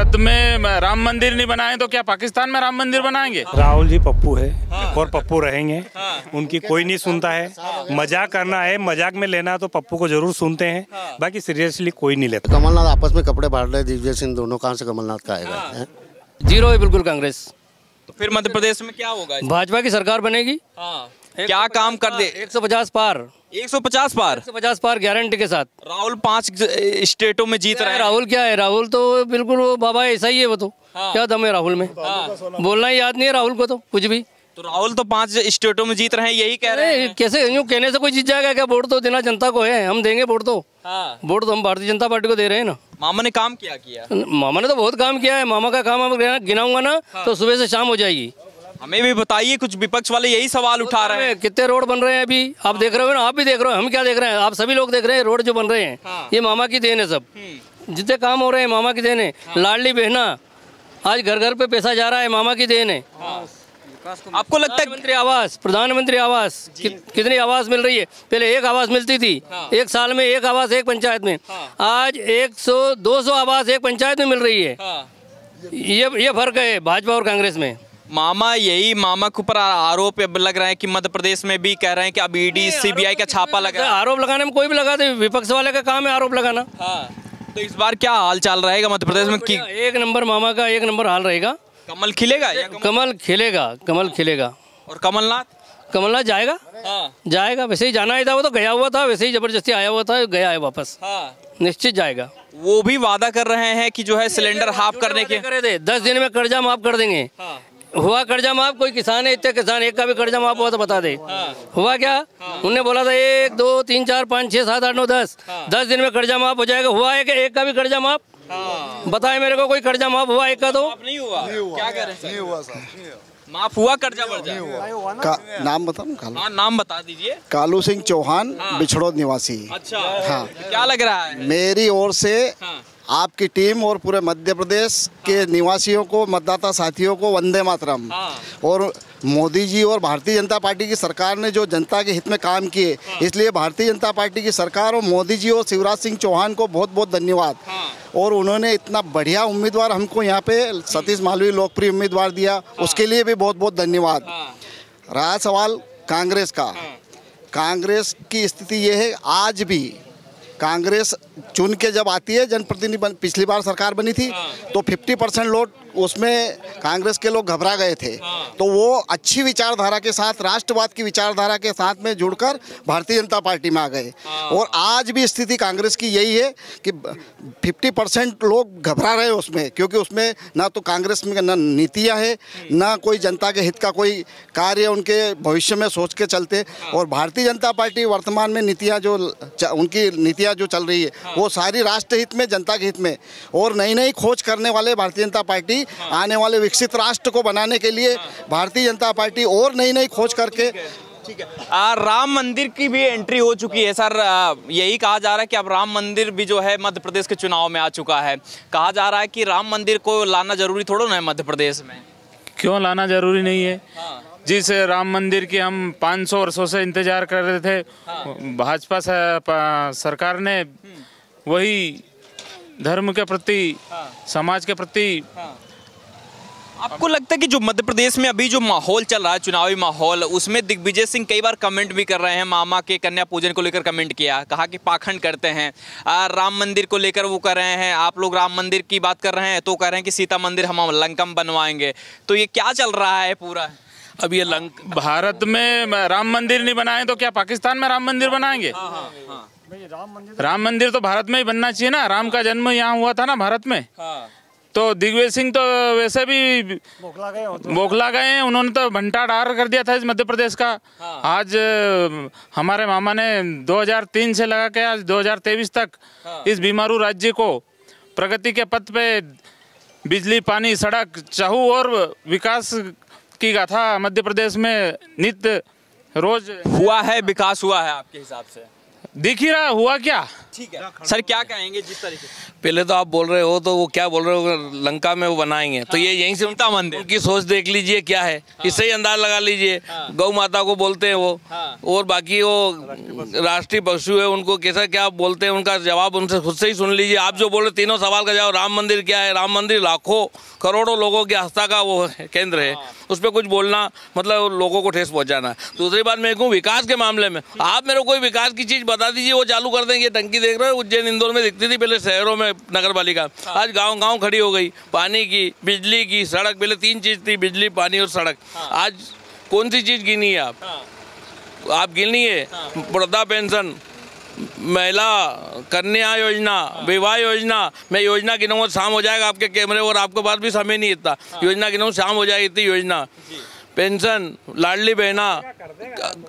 भारत में राम मंदिर नहीं बनाए तो क्या पाकिस्तान में राम मंदिर बनाएंगे? राहुल जी पप्पू है और पप्पू रहेंगे। उनकी कोई नहीं सुनता है। मजाक करना है, मजाक में लेना है तो पप्पू को जरूर सुनते हैं, बाकी सीरियसली कोई नहीं लेता। कमलनाथ आपस में कपड़े बांट रहे, दिग्विजय सिंह दोनों, कहाँ से कमलनाथ का आएगा? जीरो है बिल्कुल कांग्रेस। तो फिर मध्य प्रदेश में क्या होगा? भाजपा की सरकार बनेगी। क्या काम कर दे? 150 पार, 150 पार, 150 पार गारंटी के साथ। राहुल 5 स्टेटों में जीत रहे हैं। राहुल क्या है? राहुल तो बिल्कुल वो बाबा ऐसा ही है। वो तो क्या दम है राहुल में? बोलना ही याद नहीं है राहुल को तो कुछ भी। तो राहुल तो 5 स्टेटों में जीत रहे हैं, यही कह रहे हैं। कैसे यूँ कहने से कोई जीत जाएगा क्या? वोट तो देना जनता को है, हम देंगे वोट तो। वोट तो हम भारतीय जनता पार्टी को दे रहे हैं ना। मामा ने काम किया। मामा ने तो बहुत काम किया है। मामा का काम हम गिनाऊंगा ना तो सुबह से शाम हो जाएगी। हमें भी बताइए, कुछ विपक्ष वाले यही सवाल उठा रहे हैं। कितने रोड बन रहे हैं अभी आप देख रहे हो ना, आप भी देख रहे हो, हम क्या देख रहे हैं, आप सभी लोग देख रहे हैं। रोड जो बन रहे हैं ये मामा की देन है। सब जितने काम हो रहे हैं मामा की देन है। लाडली बहना आज घर घर पे पैसा जा रहा है, मामा की देन है। आपको लगता है प्रधानमंत्री आवास कितनी आवास मिल रही है? पहले एक आवास मिलती थी, एक साल में एक आवास एक पंचायत में। आज 100-200 आवास एक पंचायत में मिल रही है। ये फर्क है भाजपा और कांग्रेस में। मामा के ऊपर आरोप लग रहा है कि मध्य प्रदेश में भी कह रहे हैं कि अब ईडी सीबीआई का छापा लगा है। आरोप लगाने में कोई भी लगा दे, विपक्ष वाले का काम है आरोप लगाना। तो इस बार क्या हाल चाल रहेगा मध्य प्रदेश में? एक नंबर मामा का एक नंबर हाल रहेगा। कमल खिलेगा या कमल खिलेगा। और कमलनाथ जाएगा। जाएगा, वैसे ही जाना ही था। वो तो गया हुआ था, वैसे ही जबरदस्ती आया हुआ था, गया है वापस। निश्चित जाएगा। वो भी वादा कर रहे हैं कि जो है सिलेंडर हाफ करने के करे थे। 10 दिन में कर्जा माफ कर देंगे। हुआ कर्जा माफ? कोई किसान है, इतने किसान एक का भी कर्जा माफ हुआ तो बता दे। हुआ क्या? उन्होंने बोला था 1 2 3 4 5 6 7 8 9 10 दिन में कर्जा माफ हो जाएगा। हुआ है कि एक का भी कर्जा माफ? बताए मेरे को, कोई कर्जा माफ हुआ एक का? तो नहीं हुआ। क्या कह रहे हैं? नहीं हुआ साहब। माफ हुआ कर्जा वर्जा? नाम बताओ। नाम बता दीजिए। कालू सिंह चौहान, बिछड़ोद निवासी। अच्छा। क्या लग रहा है? मेरी ओर से आपकी टीम और पूरे मध्य प्रदेश के निवासियों को, मतदाता साथियों को वंदे मातरम। और मोदी जी और भारतीय जनता पार्टी की सरकार ने जो जनता के हित में काम किए, इसलिए भारतीय जनता पार्टी की सरकार और मोदी जी और शिवराज सिंह चौहान को बहुत बहुत धन्यवाद। और उन्होंने इतना बढ़िया उम्मीदवार हमको यहाँ पे सतीश मालवी लोकप्रिय उम्मीदवार दिया, उसके लिए भी बहुत बहुत धन्यवाद। रहा सवाल कांग्रेस का, कांग्रेस की स्थिति ये है, आज भी कांग्रेस चुन के जब आती है, जनप्रतिनिधि पिछली बार सरकार बनी थी तो 50% लोग उसमें कांग्रेस के लोग घबरा गए थे। तो वो अच्छी विचारधारा के साथ, राष्ट्रवाद की विचारधारा के साथ में जुड़कर भारतीय जनता पार्टी में आ गए। और आज भी स्थिति कांग्रेस की यही है कि 50% लोग घबरा रहे उसमें, क्योंकि उसमें ना तो कांग्रेस में ना नीतियाँ है, ना कोई जनता के हित का कोई कार्य उनके भविष्य में सोच के चलते। और भारतीय जनता पार्टी वर्तमान में नीतियाँ जो उनकी नीतियाँ जो चल रही है वो सारी राष्ट्र हित में, जनता के हित में। और नई नई खोज करने वाले भारतीय जनता पार्टी आने वाले विकसित राष्ट्र को बनाने के लिए भारतीय जनता पार्टी और नई नई खोज करके। ठीक है। राम मंदिर की भी एंट्री हो चुकी है सर। यही कहा जा रहा है कि अब राम मंदिर भी जो है मध्य प्रदेश के चुनाव में आ चुका है। कहा जा रहा है कि राम मंदिर को लाना जरूरी थोड़ा ना है मध्य प्रदेश में। क्यों लाना जरूरी नहीं है? जिस राम मंदिर की हम 500 वर्षों से इंतजार कर रहे थे, भाजपा सरकार ने वही धर्म के प्रति, समाज के प्रति। आपको लगता है कि जो मध्य प्रदेश में अभी जो माहौल चल रहा है, चुनावी माहौल, उसमें दिग्विजय सिंह कई बार कमेंट भी कर रहे हैं, मामा के कन्या पूजन को लेकर कमेंट किया, कहा कि पाखंड करते हैं। राम मंदिर को लेकर वो कर रहे हैं, आप लोग राम मंदिर की बात कर रहे हैं तो कह रहे हैं कि सीता मंदिर हम लंकम बनवाएंगे। तो ये क्या चल रहा है पूरा? अब ये भारत में राम मंदिर नहीं बनाए तो क्या पाकिस्तान में राम मंदिर बनाएंगे? राम मंदिर तो भारत में ही बनना चाहिए ना। राम का जन्म यहाँ हुआ था ना भारत में। तो दिग्विजय सिंह तो वैसे भी बौखला गए हैं। उन्होंने तो भंटा डार कर दिया था इस मध्य प्रदेश का। आज हमारे मामा ने 2003 से लगा के आज 2023 तक इस बीमारू राज्य को प्रगति के पथ पे बिजली, पानी, सड़क, चाहू और विकास की गाथा मध्य प्रदेश में नित्य रोज हुआ है। विकास हुआ है आपके हिसाब से? दिख ही रहा हुआ क्या? ठीक है सर, क्या कहेंगे जिस तरीके से पहले तो आप बोल रहे हो तो वो क्या बोल रहे हो, लंका में वो बनाएंगे तो ये यहीं से सीता मंदिर उनकी सोच देख लीजिए क्या है, इससे ही अंदाज लगा लीजिए। गौ माता को बोलते हैं वो, और बाकी वो राष्ट्रीय पशु है, उनको कैसा क्या बोलते हैं, उनका जवाब उनसे खुद से ही सुन लीजिए। आप जो बोले तीनों सवाल का जवाब, राम मंदिर क्या है, राम मंदिर लाखों करोड़ों लोगों की आस्था का वो केंद्र है, उस पर कुछ बोलना मतलब लोगों को ठेस पहुंचाना। दूसरी बात मैं कहूँ विकास के मामले में, आप मेरे को कोई विकास की चीज बता दीजिए, वो चालू कर देंगे। टंकी देख रहे हो, उज्जैन इंदौर में दिखती थी पहले शहरों में नगर पालिका, आज गांव गांव खड़ी हो गई। पानी की, बिजली की, सड़क, पहले 3 चीज थी, बिजली, पानी और सड़क, आज कौन सी चीज गिनी है आप गिनिए। वृद्धा पेंशन, महिला कन्या योजना, विवाह योजना, मैं योजना गिनाऊंगा शाम हो जाएगा आपके कैमरे, और आपके पास भी समय नहीं इतना, योजना गिनाऊं शाम हो जाएगी इतनी योजना। पेंशन, लाडली बहना,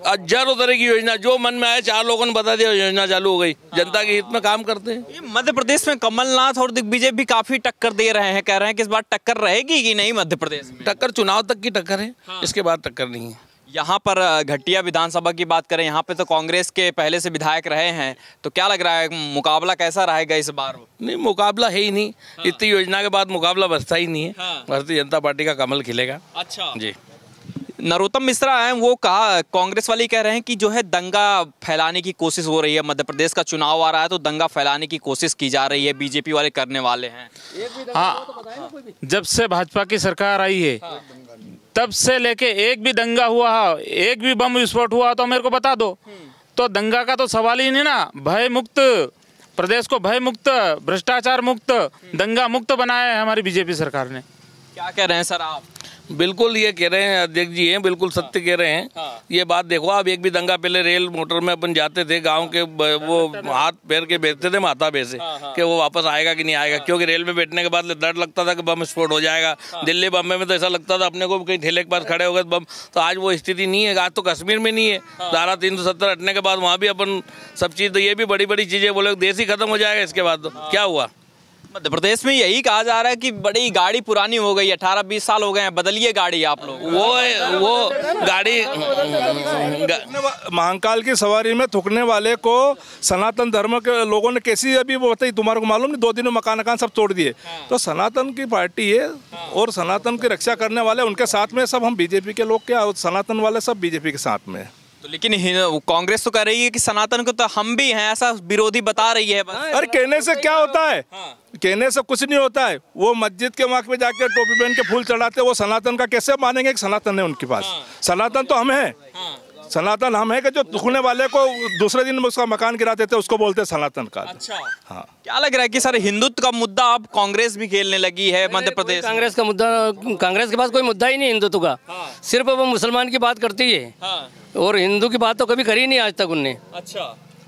हजारों तरह की योजना, जो मन में आए 4 लोगों ने बता दिया, योजना चालू हो गई। जनता के हित में काम करते हैं। ये मध्य प्रदेश में कमलनाथ और दिग्विजय भी काफी टक्कर दे रहे हैं, कह रहे हैं कि इस बार टक्कर रहेगी कि नहीं मध्य प्रदेश में? टक्कर चुनाव तक की टक्कर है, इसके बाद टक्कर नहीं है। यहाँ पर घटिया विधानसभा की बात करें, यहाँ पे तो कांग्रेस के पहले से विधायक रहे हैं, तो क्या लग रहा है मुकाबला कैसा रहेगा इस बार? नहीं, मुकाबला है ही नहीं। इतनी योजना के बाद मुकाबला बचता ही नहीं है। भारतीय जनता पार्टी का कमल खिलेगा। अच्छा जी। नरोत्तम मिश्रा हैं, वो कहा, कांग्रेस वाले कह रहे हैं कि जो है दंगा फैलाने की कोशिश हो रही है, मध्य प्रदेश का चुनाव आ रहा है तो दंगा फैलाने की कोशिश की जा रही है, बीजेपी वाले करने वाले हैं। हाँ, जब से भाजपा की सरकार आई है तब से लेके एक भी दंगा हुआ, एक भी बम विस्फोट हुआ तो मेरे को बता दो। तो दंगा का तो सवाल ही नहीं ना। भय मुक्त प्रदेश को, भय मुक्त, भ्रष्टाचार मुक्त, दंगा मुक्त बनाया है हमारी बीजेपी सरकार ने। क्या कह रहे हैं सर आप? बिल्कुल ये कह रहे हैं अध्यक्ष जी हैं, बिल्कुल सत्य कह रहे हैं। ये बात देखो आप, एक भी दंगा, पहले रेल मोटर में अपन जाते थे, गांव के वो हाथ पैर के बैठते थे माथा पे से कि वो वापस आएगा कि नहीं आएगा, क्योंकि रेल में बैठने के बाद डर लगता था कि बम विस्फोट हो जाएगा। दिल्ली बम्बे में तो ऐसा लगता था अपने को कहीं ठेले के पास खड़े हो गए बम। तो आज वो स्थिति नहीं है। आज तो कश्मीर में नहीं है, धारा 370 हटने के बाद वहाँ भी अपन सब चीज़, तो ये भी बड़ी बड़ी चीज़ें बोले देश ही खत्म हो जाएगा इसके बाद। तो क्या हुआ? मध्य प्रदेश में यही कहा जा रहा है कि बड़ी गाड़ी पुरानी हो गई, 18-20 साल हो गए हैं, बदलिए गाड़ी आप लोग। वो गाड़ी महाकाल की सवारी में थूकने वाले को सनातन धर्म के लोगों ने कैसी अभी वो बताई, तुम्हारे को मालूम नहीं, 2 दिन में मकान सब तोड़ दिए। तो सनातन की पार्टी है और सनातन की रक्षा करने वाले उनके साथ में सब, हम बीजेपी के लोग क्या, सनातन वाले सब बीजेपी के साथ में। तो लेकिन कांग्रेस तो कह रही है कि सनातन को तो हम भी हैं, ऐसा विरोधी बता रही है। अरे कहने से क्या होता है? कहने से कुछ नहीं होता है। वो मस्जिद के वहाँ पे जाके टोपी पहन के फूल चढ़ाते, वो सनातन का कैसे मानेंगे कि सनातन है उनके पास? सनातन तो हम हैं। सनातन हम है कि जो दुखने वाले को दूसरे दिन में उसका मकान गिराते थे उसको बोलते हैं सनातन का। अच्छा, हाँ। क्या लग रहा है कि सर हिंदुत्व का मुद्दा अब कांग्रेस भी खेलने लगी है मध्य प्रदेश? कांग्रेस का मुद्दा, कांग्रेस के पास कोई मुद्दा ही नहीं हिंदुत्व का। सिर्फ वो मुसलमान की बात करती है और हिंदू की बात तो कभी करी नहीं आज तक उनने। अच्छा,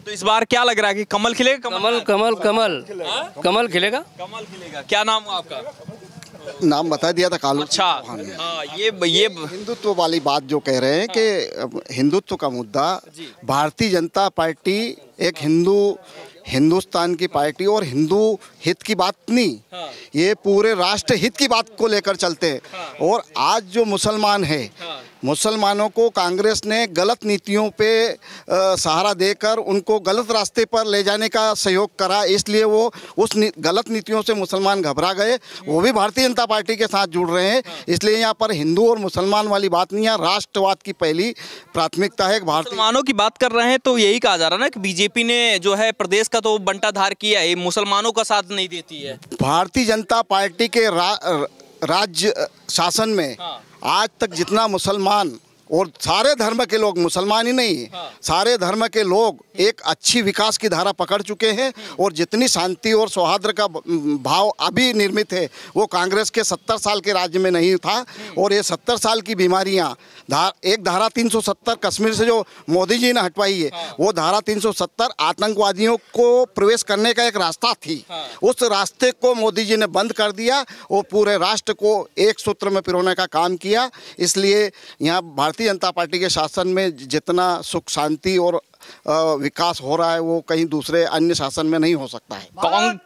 तो इस बार क्या लग रहा है कि कमल खिलेगा? कमल कमल कमल कमल खिलेगा। कमल खिलेगा। क्या नाम हुआ आपका? नाम बता दिया था कालू। अच्छा, हाँ, ये हिंदुत्व वाली बात जो कह रहे हैं कि हिंदुत्व का मुद्दा, भारतीय जनता पार्टी एक हिंदुस्तान की पार्टी और हिंदू हित की बात नहीं, ये पूरे राष्ट्र हित की बात को लेकर चलते हैं। और आज जो मुसलमान है, मुसलमानों को कांग्रेस ने गलत नीतियों पे सहारा देकर उनको गलत रास्ते पर ले जाने का सहयोग करा, इसलिए वो उस गलत नीतियों से मुसलमान घबरा गए, वो भी भारतीय जनता पार्टी के साथ जुड़ रहे हैं। इसलिए यहाँ पर हिंदू और मुसलमान वाली बात नहीं है, राष्ट्रवाद की पहली प्राथमिकता है। मुसलमानों की बात कर रहे हैं तो यही कहा जा रहा है ना कि बीजेपी ने जो है प्रदेश का तो बंटाधार किया है, मुसलमानों का साथ नहीं देती है। भारतीय जनता पार्टी के राज्य शासन में आज तक जितना मुसलमान और सारे धर्म के लोग, मुसलमान ही नहीं, सारे धर्म के लोग एक अच्छी विकास की धारा पकड़ चुके हैं और जितनी शांति और सौहार्द का भाव अभी निर्मित है वो कांग्रेस के 70 साल के राज्य में नहीं था। और ये 70 साल की बीमारियां, एक धारा 370 कश्मीर से जो मोदी जी ने हटवाई है, वो धारा 370 आतंकवादियों को प्रवेश करने का एक रास्ता थी, उस रास्ते को मोदी जी ने बंद कर दिया और पूरे राष्ट्र को एक सूत्र में पिरोने का काम किया। इसलिए यहाँ भारतीय जनता पार्टी के शासन में जितना सुख शांति और विकास हो रहा है वो कहीं दूसरे अन्य शासन में नहीं हो सकता है।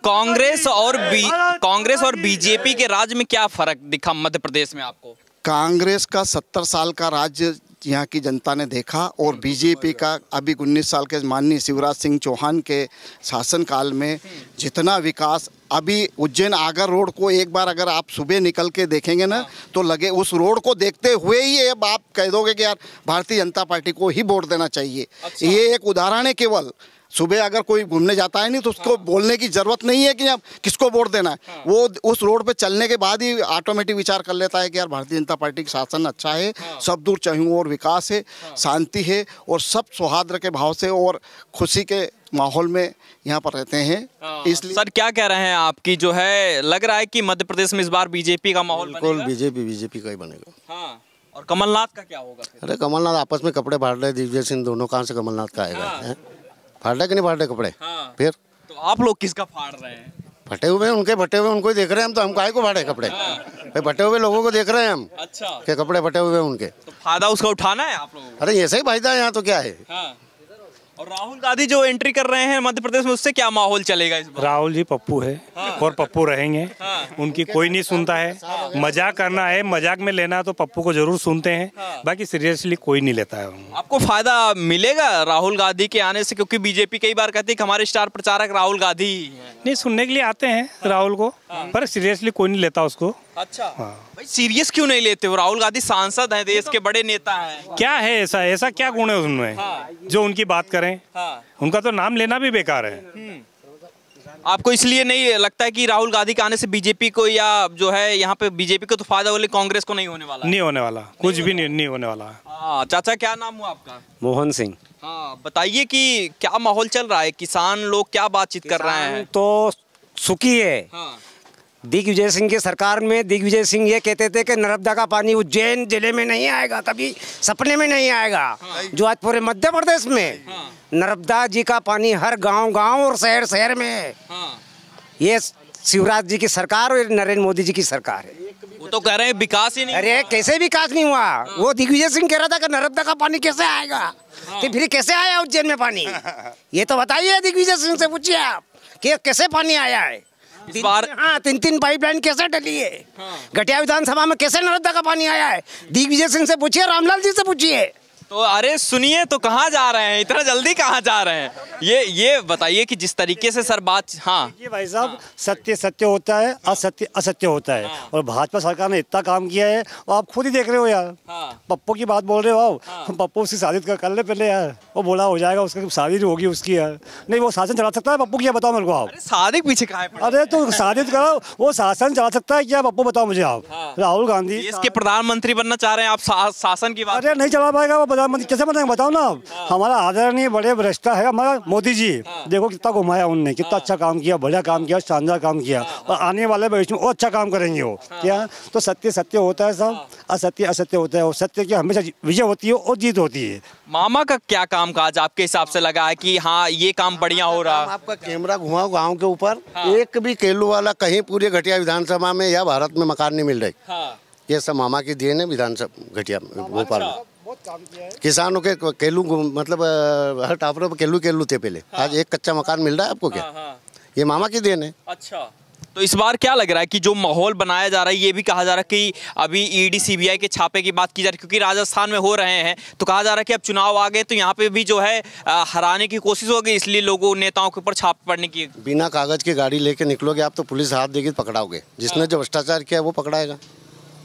कांग्रेस और बीजेपी के राज्य में क्या फर्क दिखा मध्य प्रदेश में आपको? कांग्रेस का 70 साल का राज्य यहाँ की जनता ने देखा और बीजेपी का अभी 19 साल के माननीय शिवराज सिंह चौहान के शासनकाल में जितना विकास, अभी उज्जैन आगर रोड को एक बार अगर आप सुबह निकल के देखेंगे ना तो लगे उस रोड को देखते हुए ही अब आप कह दोगे कि यार भारतीय जनता पार्टी को ही वोट देना चाहिए। ये एक उदाहरण है केवल। सुबह अगर कोई घूमने जाता है नहीं तो उसको बोलने की जरूरत नहीं है कि अब किसको वोट देना है, वो उस रोड पे चलने के बाद ही ऑटोमेटिक विचार कर लेता है कि यार भारतीय जनता पार्टी का शासन अच्छा है, सब दूर चाहूँ और विकास है, शांति है और सब सौहार्द के भाव से और खुशी के माहौल में यहाँ पर रहते हैं। इसलिए सर क्या कह रहे हैं आपकी जो है, लग रहा है कि मध्य प्रदेश में इस बार बीजेपी का माहौल बनेगा? बीजेपी का ही बनेगा। हाँ। और कमलनाथ का क्या होगा फिर? अरे कमलनाथ आपस में कपड़े फाड़ रहे, दिग्विजय सिंह दोनों, कहाँ से कमलनाथ का आएगा? फाड़ रहे कि नहीं फाड़ रहे कपड़े? फिर तो आप लोग किसका फाड़ रहे हैं? फटे हुए उनके, फटे हुए उनको ही देख रहे हैं हम। तो हम काहे को फाड़े कपड़े? भाई फटे हुए लोगों को देख रहे हैं हम। अच्छा, के कपड़े फटे हुए उनके, तो फायदा उसका उठाना है आप लोगों को? अरे ऐसे ही फायदा है यहाँ, तो क्या है। और राहुल गांधी जो एंट्री कर रहे हैं मध्य प्रदेश में, उससे क्या माहौल चलेगा इस बार? राहुल जी पप्पू है और पप्पू रहेंगे। उनकी कोई नहीं सुनता है। मजाक करना है, मजाक में लेना तो पप्पू को जरूर सुनते हैं, बाकी सीरियसली कोई नहीं लेता है। आपको फायदा मिलेगा राहुल गांधी के आने से? क्योंकि बीजेपी कई बार कहती है कि हमारे स्टार प्रचारक राहुल गांधी ही हैं। नहीं, सुनने के लिए आते हैं राहुल को, पर सीरियसली कोई नहीं लेता उसको। अच्छा, भाई सीरियस क्यों नहीं लेते हो? राहुल गांधी सांसद हैं, देश के बड़े नेता हैं। क्या है ऐसा, ऐसा क्या गुण है उनमें जो उनकी बात करें? उनका तो नाम लेना भी बेकार है। आपको इसलिए नहीं लगता है कि राहुल गांधी के आने से बीजेपी को, या जो है यहाँ पे बीजेपी को तो फायदा हो, कांग्रेस को नहीं होने वाला? नहीं होने वाला, कुछ भी नहीं होने वाला। हाँ चाचा, क्या नाम हुआ आपका? मोहन सिंह। हाँ, बताइए कि क्या माहौल चल रहा है, किसान लोग क्या बातचीत कर रहे हैं? तो सुखी है। दिग्विजय सिंह की सरकार में दिग्विजय सिंह ये कहते थे कि नर्मदा का पानी उज्जैन जिले में नहीं आएगा, कभी सपने में नहीं आएगा। जो आज पूरे मध्य प्रदेश में नर्मदा जी का पानी हर गांव और शहर में है। ये शिवराज जी की सरकार और नरेंद्र मोदी जी की सरकार है। वो तो कह रहे हैं विकास ही नहीं। अरे कैसे विकास नहीं हुआ? वो दिग्विजय सिंह कह रहा था कि नर्मदा का पानी कैसे आएगा, तो फिर कैसे आया उज्जैन में पानी? ये तो बताइए, दिग्विजय सिंह से पूछिए आप कि कैसे पानी आया है। इस बार तीन पाइपलाइन कैसे डली है? घटिया विधानसभा में कैसे नर्मदा का पानी आया है? दिग्विजय सिंह से पूछिए, रामलाल जी से पूछिए। तो अरे सुनिए, तो कहाँ जा रहे हैं, इतना जल्दी कहाँ जा रहे हैं? ये बताइए कि जिस तरीके से सर बात। हाँ ये भाई साहब, सत्य सत्य होता है, असत्य असत्य होता है। और भाजपा सरकार ने इतना काम किया है, और आप खुद ही देख रहे हो यार। पप्पू की बात बोल रहे हो आप, पप्पू उसकी शादी कर ले पहले यार, वो बोला हो जाएगा, उसकी शादी होगी उसकी यार। नहीं, वो शासन चला सकता है पप्पू की? बताओ मेरे को आप। शादी के पीछे कहाँ है? अरे तो शादी करो, वो शासन चला सकता है क्या पप्पू? बताओ मुझे आप। राहुल गांधी इसके प्रधानमंत्री बनना चाह रहे हैं आप, शासन की बात? अरे नहीं चला पाएगा वो प्रधानमंत्री, कैसे बनाएंगे बताओ ना आप। हमारा आदरणीय बड़े भ्रष्टा है हमारा मोदी जी, देखो कितना घुमाया उनने, कितना अच्छा काम किया, बढ़िया काम किया, शानदार काम किया, और आने वाले भविष्य में और अच्छा काम करेंगे वो। क्या तो सत्य सत्य होता है सब, असत्य असत्य होता है, और सत्य की हमेशा विजय होती है और जीत होती है। मामा का क्या काम काज आपके हिसाब से लगा है कि हाँ ये काम बढ़िया हो रहा? आपका कैमरा घुमाओ गांव के ऊपर, एक भी केलू वाला कहीं पूरे घटिया विधानसभा में या भारत में मकान नहीं मिल रही। ये सब मामा की देन है विधानसभा घटिया भोपाल में। किसानों के केलू, मतलब हर टापरों पर केलू थे पहले, आज एक कच्चा मकान मिल रहा है आपको क्या? ये मामा की देन है। अच्छा, तो इस बार क्या लग रहा है कि जो माहौल बनाया जा रहा है, ये भी कहा जा रहा है कि अभी ईडी सीबीआई के छापे की बात की जा रही है, क्योंकि राजस्थान में हो रहे हैं, तो कहा जा रहा है कि अब चुनाव आ गए तो यहाँ पे भी जो है हराने की कोशिश होगी, इसलिए लोगों नेताओं के ऊपर छापे पड़ने की। बिना कागज की गाड़ी लेके निकलोगे आप तो पुलिस हाथ देगी, पकड़ाओगे। जिसने जो भ्रष्टाचार किया वो पकड़ाएगा।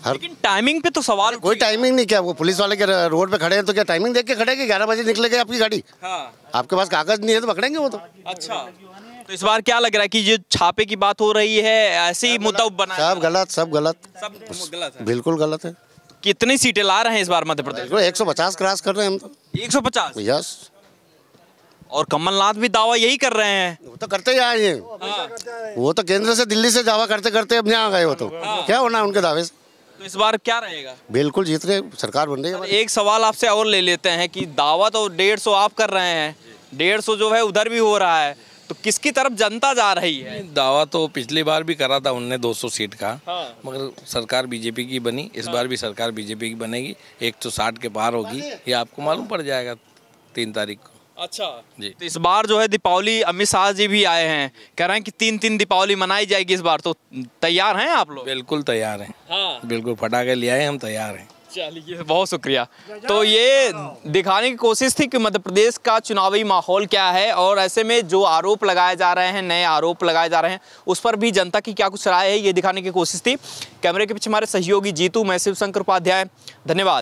लेकिन टाइमिंग पे तो सवाल, कोई टाइमिंग नहीं। क्या वो पुलिस वाले के रोड पे खड़े हैं तो क्या टाइमिंग देख के खड़े कि 11 बजे निकलेगी आपकी गाड़ी? आपके पास कागज नहीं है तो पकड़ेंगे वो तो। अच्छा, तो इस बार क्या लग रहा है कि जो छापे की बात हो रही है, ऐसे ही मुद्दा बना? सब गलत, सब गलत, सब गलत है, बिल्कुल गलत है। कितनी सीटें ला रहे हैं इस बार मध्य प्रदेश? 150 क्रॉस कर रहे हैं हम तो। 150? यस। और कमलनाथ भी दावा यही कर रहे हैं। वो तो करते ही आए हैं। वो तो केंद्र से दिल्ली से दावा करते करते अब यहाँ आ गए। वो तो क्या होना है उनके दावे से? तो इस बार क्या रहेगा? बिल्कुल जीत रहे, सरकार बन रही है। एक सवाल आपसे और ले लेते हैं कि दावा तो 150 आप कर रहे हैं, 150 जो है उधर भी हो रहा है, तो किसकी तरफ जनता जा रही है? दावा तो पिछली बार भी करा था उनने 200 सीट का, मगर सरकार बीजेपी की बनी। इस बार भी सरकार बीजेपी की बनेगी, 160 के पार होगी, ये आपको मालूम पड़ जाएगा 3 तारीख को। अच्छा जी। तो इस बार जो है दीपावली, अमित शाह जी भी आए हैं, कह रहे हैं कि 3 दीपावली मनाई जाएगी इस बार, तो तैयार हैं आप लोग? बिल्कुल तैयार हैं। बिल्कुल, पटाखे ले आए, हम तैयार हैं। चलिए, बहुत शुक्रिया। तो ये दिखाने की कोशिश थी कि मध्य प्रदेश का चुनावी माहौल क्या है, और ऐसे में जो आरोप लगाए जा रहे हैं, नए आरोप लगाए जा रहे हैं, उस पर भी जनता की क्या कुछ राय है, ये दिखाने की कोशिश थी। कैमरे के पीछे हमारे सहयोगी जीतू, मैं शिव शंकर उपाध्याय, धन्यवाद।